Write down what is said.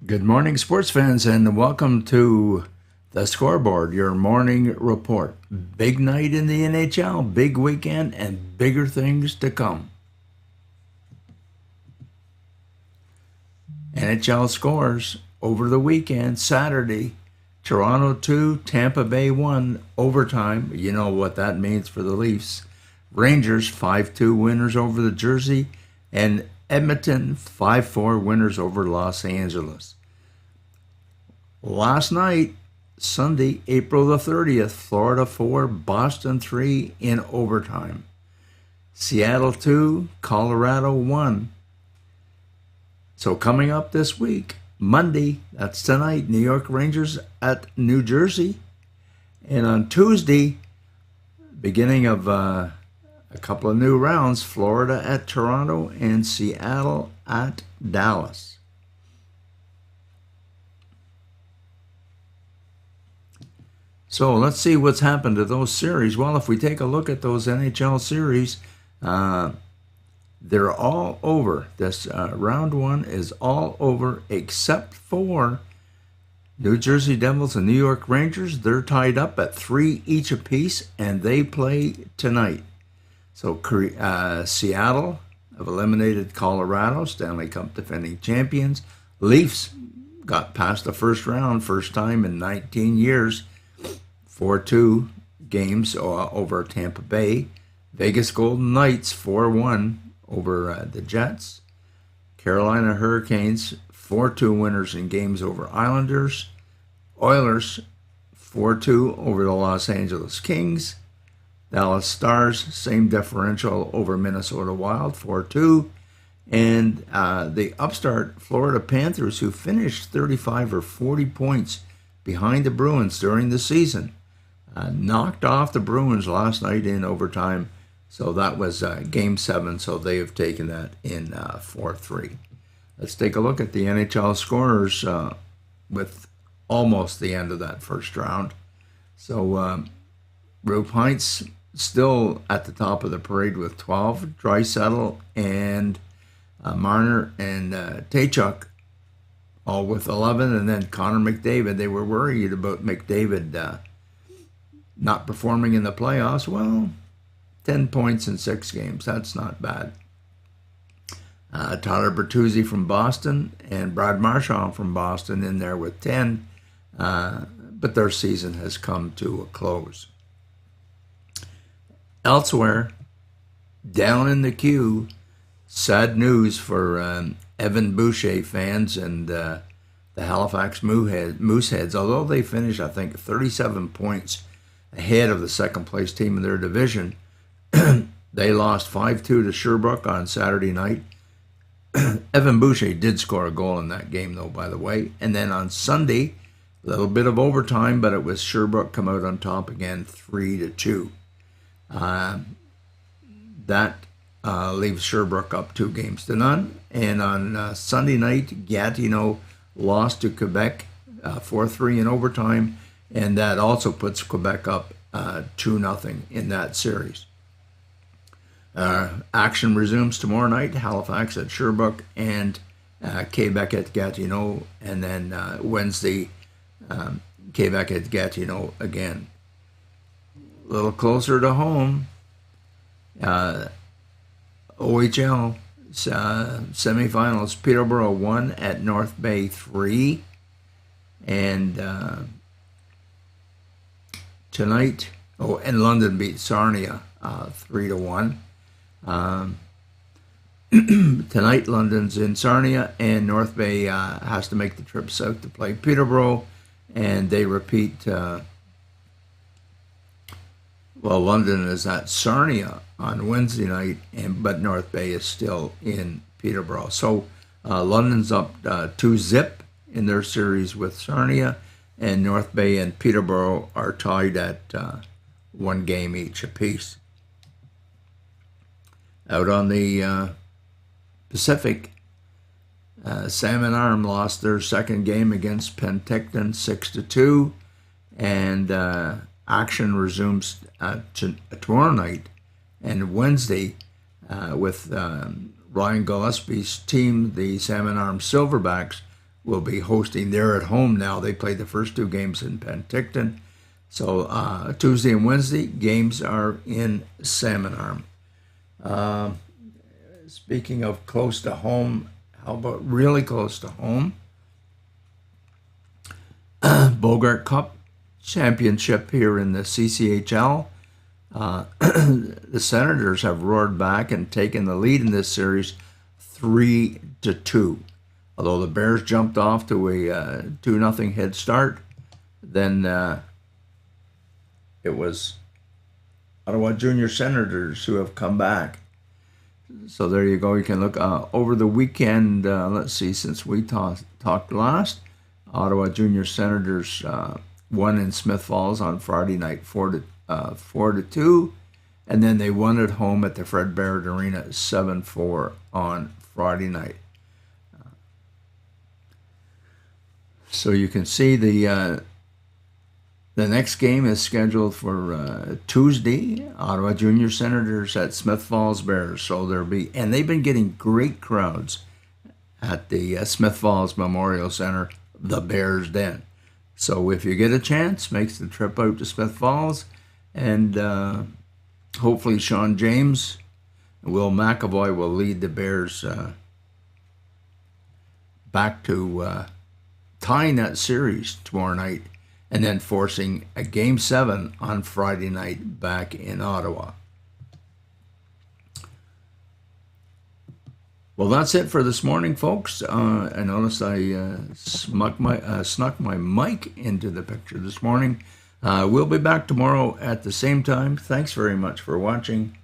Good morning, sports fans, and welcome to the Scoreboard, your morning report. Big night in the NHL, big weekend, and bigger things to come. NHL scores over the weekend, Saturday, Toronto 2, Tampa Bay 1, overtime. You know what that means for the Leafs. Rangers 5-2 winners over the Jersey, and Edmonton 5-4 winners over Los Angeles. Last night, Sunday, April the 30th, Florida 4, Boston 3 in overtime. Seattle 2, Colorado 1. So coming up this week, Monday, that's tonight, New York Rangers at New Jersey. And on Tuesday, beginning of a couple of new rounds, Florida at Toronto and Seattle at Dallas. So let's see what's happened to those series. Well, if we take a look at those NHL series, they're all over. This round one is all over except for New Jersey Devils and New York Rangers. They're tied up at 3 each apiece, and they play tonight. So Seattle have eliminated Colorado, Stanley Cup defending champions. Leafs got past the first round, first time in 19 years. 4-2 games over Tampa Bay. Vegas Golden Knights 4-1 over the Jets. Carolina Hurricanes 4-2 winners in games over Islanders. Oilers 4-2 over the Los Angeles Kings. Dallas Stars, same differential over Minnesota Wild, 4-2. And the upstart Florida Panthers, who finished 35 or 40 points behind the Bruins during the season, knocked off the Bruins last night in overtime. So that was Game 7, so they have taken that in 4-3. Let's take a look at the NHL scorers with almost the end of that first round. So Roope Hintz still at the top of the parade with 12. Draisaitl and Marner and Tkachuk all with 11. And then Connor McDavid. They were worried about McDavid not performing in the playoffs. Well, 10 points in 6 games. That's not bad. Tyler Bertuzzi from Boston and Brad Marchand from Boston in there with 10. But their season has come to a close. Elsewhere, down in the queue, sad news for Evan Boucher fans and the Halifax Mooseheads. Although they finished, I think, 37 points ahead of the second-place team in their division, they lost 5-2 to Sherbrooke on Saturday night. Evan Boucher did score a goal in that game, though, by the way. And then on Sunday, a little bit of overtime, but it was Sherbrooke come out on top again, 3-2. That leaves Sherbrooke up 2-0. And on Sunday night, Gatineau lost to Quebec 4-3 in overtime, and that also puts Quebec up 2-0 in that series. Action resumes tomorrow night, Halifax at Sherbrooke and Quebec at Gatineau, and then Wednesday, Quebec at Gatineau again. A little closer to home, OHL semifinals, Peterborough 1 at North Bay 3, and tonight, and London beat Sarnia 3-1. Tonight, London's in Sarnia, and North Bay has to make the trip south to play Peterborough, and they repeat. London is at Sarnia on Wednesday night, but North Bay is still in Peterborough. So London's up 2-0 in their series with Sarnia, and North Bay and Peterborough are tied at 1 game each apiece. Out on the Pacific, Salmon Arm lost their second game against Penticton 6-2, and action resumes tomorrow night and Wednesday with Ryan Gillespie's team, the Salmon Arm Silverbacks, will be hosting. They're at home now. They played the first 2 games in Penticton. So Tuesday and Wednesday, games are in Salmon Arm. Speaking of close to home, how about really close to home? Bogart Cup Championship here in the CCHL. The Senators have roared back and taken the lead in this series 3-2. Although the Bears jumped off to a 2-0 head start, then it was Ottawa Junior Senators who have come back. So there you go. You can look over the weekend. Let's see, since we talked last, Ottawa Junior Senators won in Smith Falls on Friday night 4-2, and then they won at home at the Fred Barrett Arena 7-4 on Friday night. So you can see the next game is scheduled for Tuesday. Ottawa Junior Senators at Smith Falls Bears. So and they've been getting great crowds at the Smith Falls Memorial Center, the Bears Den. So if you get a chance, make the trip out to Smith Falls, and hopefully Sean James and Will McAvoy will lead the Bears back to tying that series tomorrow night, and then forcing a Game 7 on Friday night back in Ottawa. Well, that's it for this morning, folks. I noticed I snuck my mic into the picture this morning. We'll be back tomorrow at the same time. Thanks very much for watching.